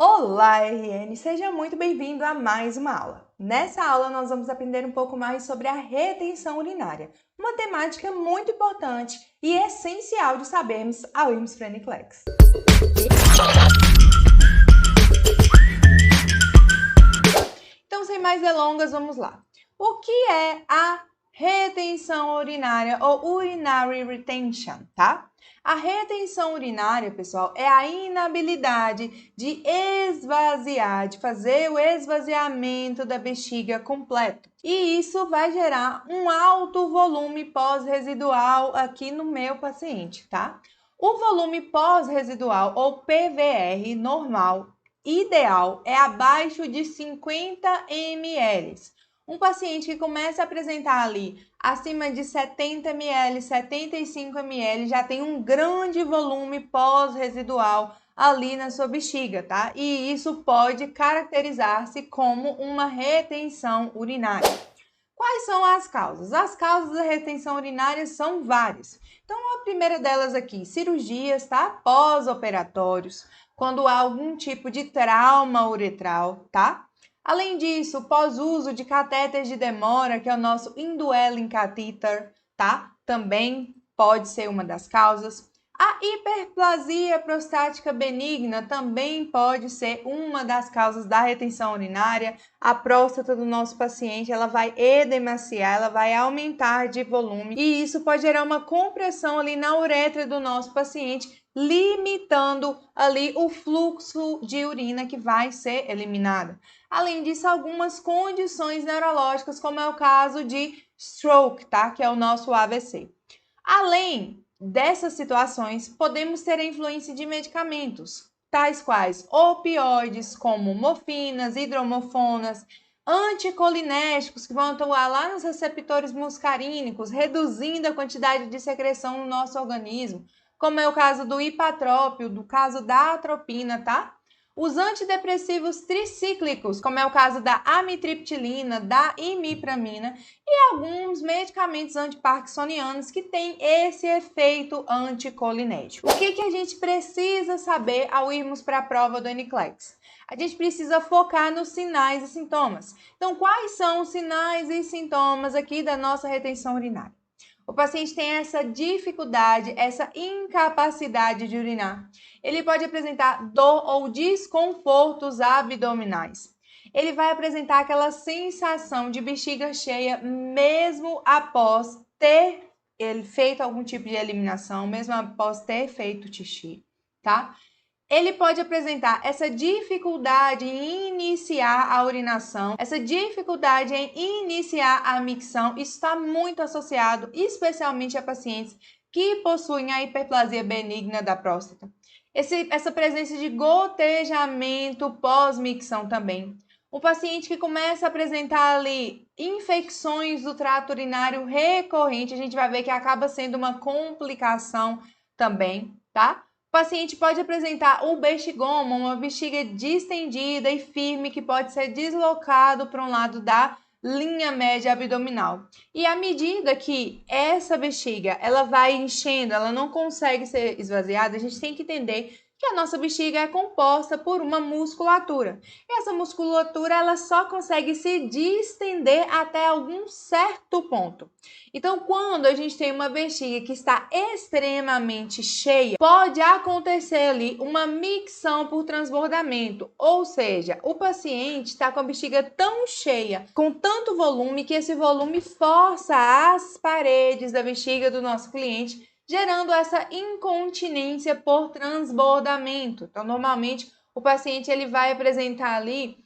Olá, RN! Seja muito bem-vindo a mais uma aula. Nessa aula, nós vamos aprender um pouco mais sobre a retenção urinária, uma temática muito importante e essencial de sabermos ao irmos para a NCLEX. Então, sem mais delongas, vamos lá. O que é a retenção urinária ou urinary retention, tá? A retenção urinária, pessoal, é a inabilidade de esvaziar, de fazer o esvaziamento da bexiga completo. E isso vai gerar um alto volume pós-residual aqui no meu paciente, tá? O volume pós-residual ou PVR normal ideal é abaixo de 50 ml. Um paciente que começa a apresentar ali acima de 70 ml, 75 ml, já tem um grande volume pós-residual ali na sua bexiga, tá? E isso pode caracterizar-se como uma retenção urinária. Quais são as causas? As causas da retenção urinária são várias. Então, a primeira delas aqui, cirurgias, tá? Pós-operatórios, quando há algum tipo de trauma uretral, tá? Além disso, pós-uso de catéteres de demora, que é o nosso indwelling catheter, tá? Também pode ser uma das causas. A hiperplasia prostática benigna também pode ser uma das causas da retenção urinária. A próstata do nosso paciente, ela vai edemaciar, ela vai aumentar de volume e isso pode gerar uma compressão ali na uretra do nosso paciente, limitando ali o fluxo de urina que vai ser eliminado. Além disso, algumas condições neurológicas, como é o caso de stroke, tá? Que é o nosso AVC. Além dessas situações, podemos ter a influência de medicamentos, tais quais opioides, como morfinas, hidromofonas, anticolinérgicos, que vão atuar lá nos receptores muscarínicos, reduzindo a quantidade de secreção no nosso organismo, como é o caso do ipatrópio, do caso da atropina, tá? Os antidepressivos tricíclicos, como é o caso da amitriptilina, da imipramina, e alguns medicamentos antiparkinsonianos que têm esse efeito anticolinérgico. O que a gente precisa saber ao irmos para a prova do NCLEX? A gente precisa focar nos sinais e sintomas. Então, quais são os sinais e sintomas aqui da nossa retenção urinária? O paciente tem essa dificuldade, essa incapacidade de urinar. Ele pode apresentar dor ou desconfortos abdominais. Ele vai apresentar aquela sensação de bexiga cheia mesmo após ter feito algum tipo de eliminação, mesmo após ter feito xixi, tá? Ele pode apresentar essa dificuldade em iniciar a urinação, essa dificuldade em iniciar a micção. Isso está muito associado, especialmente a pacientes que possuem a hiperplasia benigna da próstata. Essa presença de gotejamento pós-micção também. O paciente que começa a apresentar ali infecções do trato urinário recorrente, a gente vai ver que acaba sendo uma complicação também, tá? O paciente pode apresentar o bexigoma, uma bexiga distendida e firme que pode ser deslocado para um lado da linha média abdominal. E à medida que essa bexiga ela vai enchendo, ela não consegue ser esvaziada, a gente tem que entender que a nossa bexiga é composta por uma musculatura. E essa musculatura ela só consegue se distender até algum certo ponto. Então, quando a gente tem uma bexiga que está extremamente cheia, pode acontecer ali uma micção por transbordamento, ou seja, o paciente está com a bexiga tão cheia, com tanto volume, que esse volume força as paredes da bexiga do nosso cliente, gerando essa incontinência por transbordamento. Então, normalmente, o paciente ele vai apresentar ali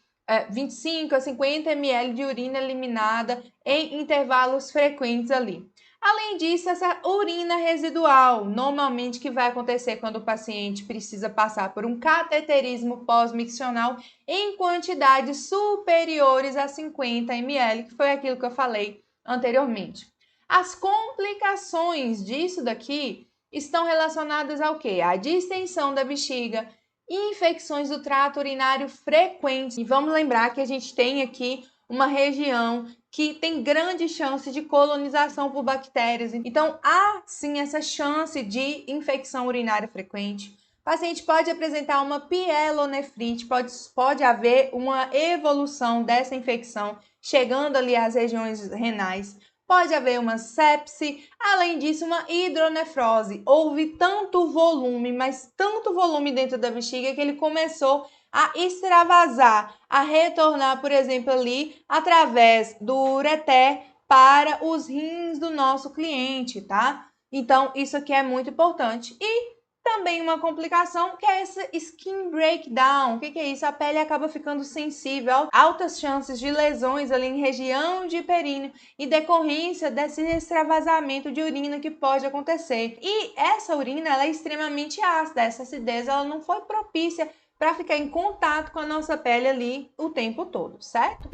25 a 50 ml de urina eliminada em intervalos frequentes ali. Além disso, essa urina residual, normalmente que vai acontecer quando o paciente precisa passar por um cateterismo pós-miccional em quantidades superiores a 50 ml, que foi aquilo que eu falei anteriormente. As complicações disso daqui estão relacionadas ao quê? A distensão da bexiga, infecções do trato urinário frequentes. E vamos lembrar que a gente tem aqui uma região que tem grande chance de colonização por bactérias. Então, há sim essa chance de infecção urinária frequente. O paciente pode apresentar uma pielonefrite, pode haver uma evolução dessa infecção, chegando ali às regiões renais. Pode haver uma sepse, além disso, uma hidronefrose. Houve tanto volume, mas tanto volume dentro da bexiga que ele começou a extravasar, a retornar, por exemplo, ali através do ureter para os rins do nosso cliente, tá? Então, isso aqui é muito importante. E também uma complicação que é essa skin breakdown. O que é isso? A pele acaba ficando sensível, altas chances de lesões ali em região de períneo e decorrência desse extravasamento de urina que pode acontecer. E essa urina ela é extremamente ácida, essa acidez ela não foi propícia para ficar em contato com a nossa pele ali o tempo todo, certo?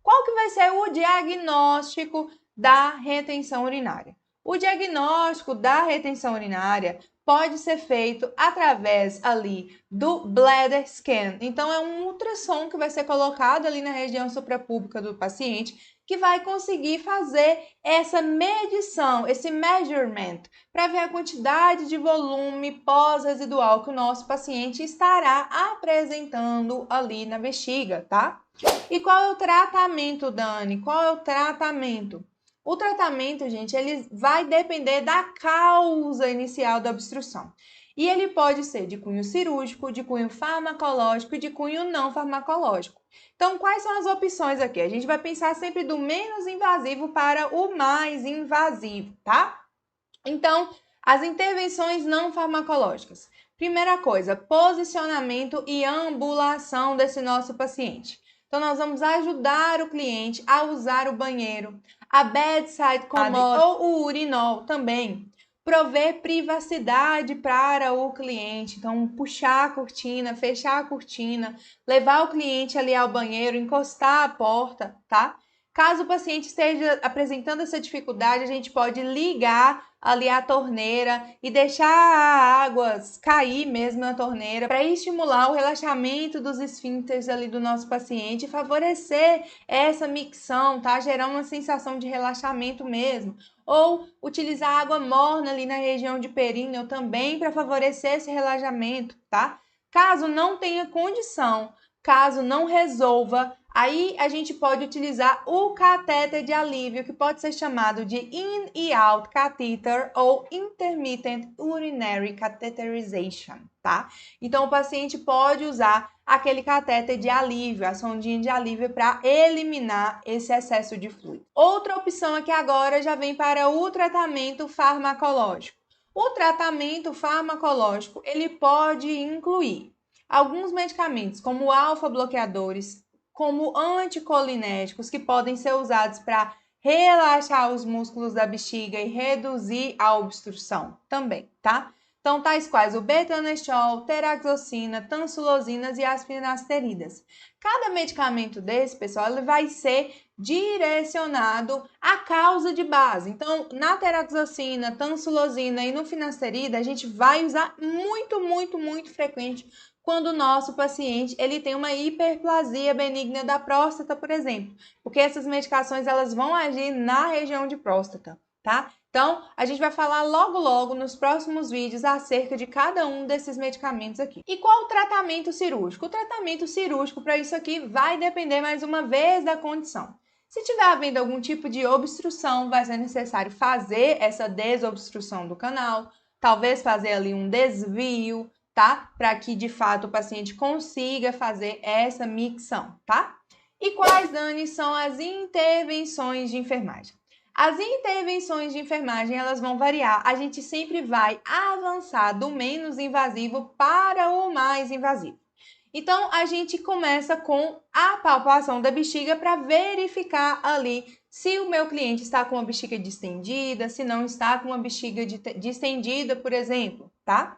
Qual que vai ser o diagnóstico da retenção urinária? O diagnóstico da retenção urinária pode ser feito através ali do bladder scan. Então, é um ultrassom que vai ser colocado ali na região suprapúbica do paciente que vai conseguir fazer essa medição, esse measurement, para ver a quantidade de volume pós-residual que o nosso paciente estará apresentando ali na bexiga, tá? E qual é o tratamento, Dani? Qual é o tratamento? O tratamento, gente, ele vai depender da causa inicial da obstrução. E ele pode ser de cunho cirúrgico, de cunho farmacológico e de cunho não farmacológico. Então, quais são as opções aqui? A gente vai pensar sempre do menos invasivo para o mais invasivo, tá? Então, as intervenções não farmacológicas. Primeira coisa, posicionamento e ambulação desse nosso paciente. Então, nós vamos ajudar o cliente a usar o banheiro, a bedside commode ou o urinol também. Prover privacidade para o cliente. Então, puxar a cortina, fechar a cortina, levar o cliente ali ao banheiro, encostar a porta, tá? Caso o paciente esteja apresentando essa dificuldade, a gente pode ligar ali a torneira e deixar a água cair mesmo na torneira para estimular o relaxamento dos esfíncteres ali do nosso paciente e favorecer essa micção, tá? Gerando uma sensação de relaxamento mesmo. Ou utilizar água morna ali na região de períneo também para favorecer esse relaxamento, tá? Caso não tenha condição, caso não resolva, aí a gente pode utilizar o catéter de alívio, que pode ser chamado de in e out catheter ou intermittent urinary catheterization, tá? Então, o paciente pode usar aquele catéter de alívio, a sondinha de alívio, para eliminar esse excesso de fluido. Outra opção aqui agora já vem para o tratamento farmacológico. O tratamento farmacológico, ele pode incluir alguns medicamentos, como alfa-bloqueadores, como anticolinéticos, que podem ser usados para relaxar os músculos da bexiga e reduzir a obstrução também, tá? Então, tais quais o betanesol, teraxocina, tansulosinas e as finasterida. Cada medicamento desse, pessoal, ele vai ser direcionado à causa de base. Então, na teraxocina, tansulosina e no finasterida, a gente vai usar muito frequente quando o nosso paciente ele tem uma hiperplasia benigna da próstata, por exemplo, porque essas medicações elas vão agir na região de próstata, tá? Então, a gente vai falar logo nos próximos vídeos acerca de cada um desses medicamentos aqui. E qual o tratamento cirúrgico? O tratamento cirúrgico para isso aqui vai depender mais uma vez da condição. Se tiver havendo algum tipo de obstrução, vai ser necessário fazer essa desobstrução do canal, talvez fazer ali um desvio, tá? Para que, de fato, o paciente consiga fazer essa micção, tá? E quais, Dani, são as intervenções de enfermagem? As intervenções de enfermagem, elas vão variar. A gente sempre vai avançar do menos invasivo para o mais invasivo. Então, a gente começa com a palpação da bexiga para verificar ali se o meu cliente está com uma bexiga distendida, se não está com uma bexiga distendida, por exemplo, tá?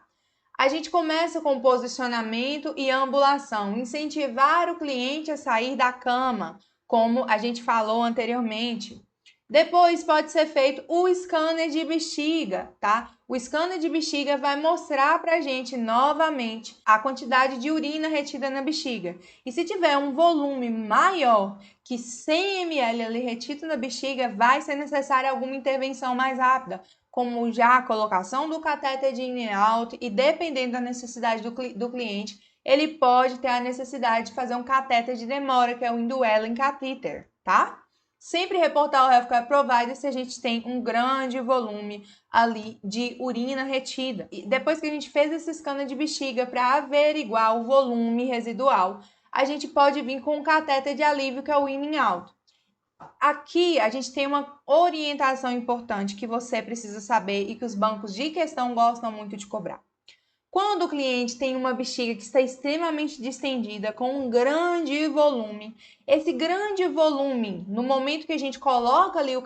A gente começa com posicionamento e ambulação, incentivar o cliente a sair da cama, como a gente falou anteriormente. Depois pode ser feito o scanner de bexiga, tá? O scanner de bexiga vai mostrar pra gente novamente a quantidade de urina retida na bexiga. E se tiver um volume maior que 100 ml ali retido na bexiga, vai ser necessária alguma intervenção mais rápida, como já a colocação do catéter de in e out, e dependendo da necessidade do cliente, ele pode ter a necessidade de fazer um catéter de demora, que é o indwelling catheter, tá? Sempre reportar o healthcare provider se a gente tem um grande volume ali de urina retida. E depois que a gente fez esse scanner de bexiga para averiguar o volume residual, a gente pode vir com um catéter de alívio, que é o in and out. Aqui a gente tem uma orientação importante que você precisa saber e que os bancos de questão gostam muito de cobrar. Quando o cliente tem uma bexiga que está extremamente distendida, com um grande volume, esse grande volume, no momento que a gente coloca ali o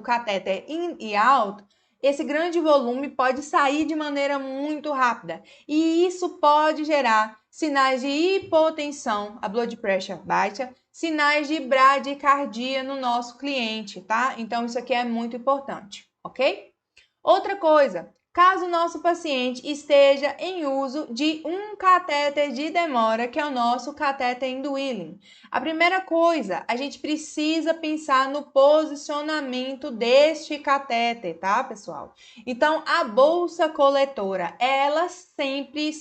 catéter in e out, esse grande volume pode sair de maneira muito rápida. E isso pode gerar sinais de hipotensão, a blood pressure baixa, sinais de bradicardia no nosso cliente, tá? Então, isso aqui é muito importante, ok? Outra coisa, caso o nosso paciente esteja em uso de um catéter de demora, que é o nosso catéter indwelling. A primeira coisa, a gente precisa pensar no posicionamento deste catéter, tá, pessoal? Então, a bolsa coletora, ela sempre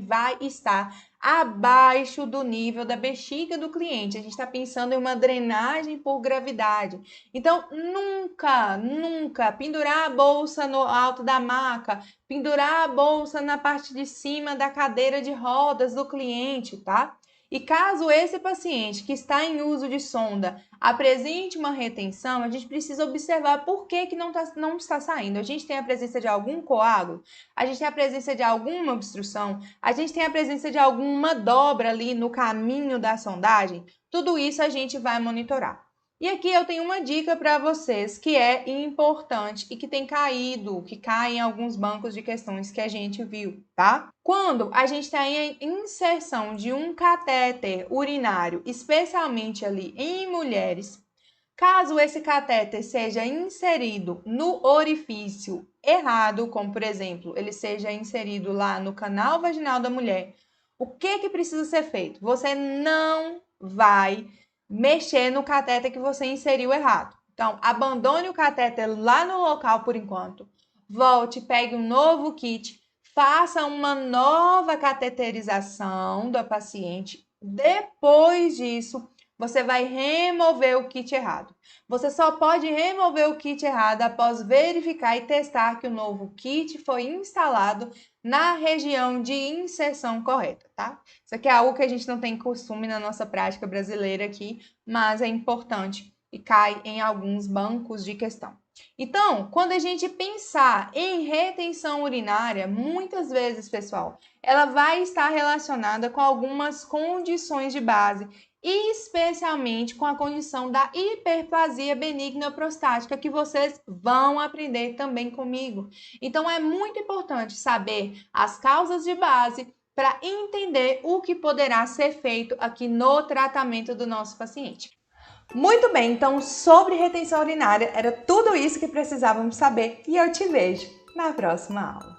vai estar abaixo do nível da bexiga do cliente. A gente está pensando em uma drenagem por gravidade. Então, nunca pendurar a bolsa no alto da maca, pendurar a bolsa na parte de cima da cadeira de rodas do cliente, tá? E caso esse paciente que está em uso de sonda apresente uma retenção, a gente precisa observar por que não está saindo. A gente tem a presença de algum coágulo, a gente tem a presença de alguma obstrução, a gente tem a presença de alguma dobra ali no caminho da sondagem. Tudo isso a gente vai monitorar. E aqui eu tenho uma dica para vocês que é importante e que tem caído, que cai em alguns bancos de questões que a gente viu, tá? Quando a gente tem a inserção de um catéter urinário, especialmente ali em mulheres, caso esse catéter seja inserido no orifício errado, como por exemplo, ele seja inserido lá no canal vaginal da mulher, o que precisa ser feito? Você não vai mexer no catéter que você inseriu errado. Então, abandone o catéter lá no local por enquanto. Volte, pegue um novo kit, faça uma nova cateterização da paciente. Depois disso, você vai remover o kit errado. Você só pode remover o kit errado após verificar e testar que o novo kit foi instalado na região de inserção correta, tá? Isso aqui é algo que a gente não tem costume na nossa prática brasileira aqui, mas é importante e cai em alguns bancos de questão. Então, quando a gente pensar em retenção urinária, muitas vezes, pessoal, ela vai estar relacionada com algumas condições de base, especialmente com a condição da hiperplasia benigna prostática, que vocês vão aprender também comigo. Então, é muito importante saber as causas de base para entender o que poderá ser feito aqui no tratamento do nosso paciente. Muito bem, então sobre retenção urinária era tudo isso que precisávamos saber e eu te vejo na próxima aula.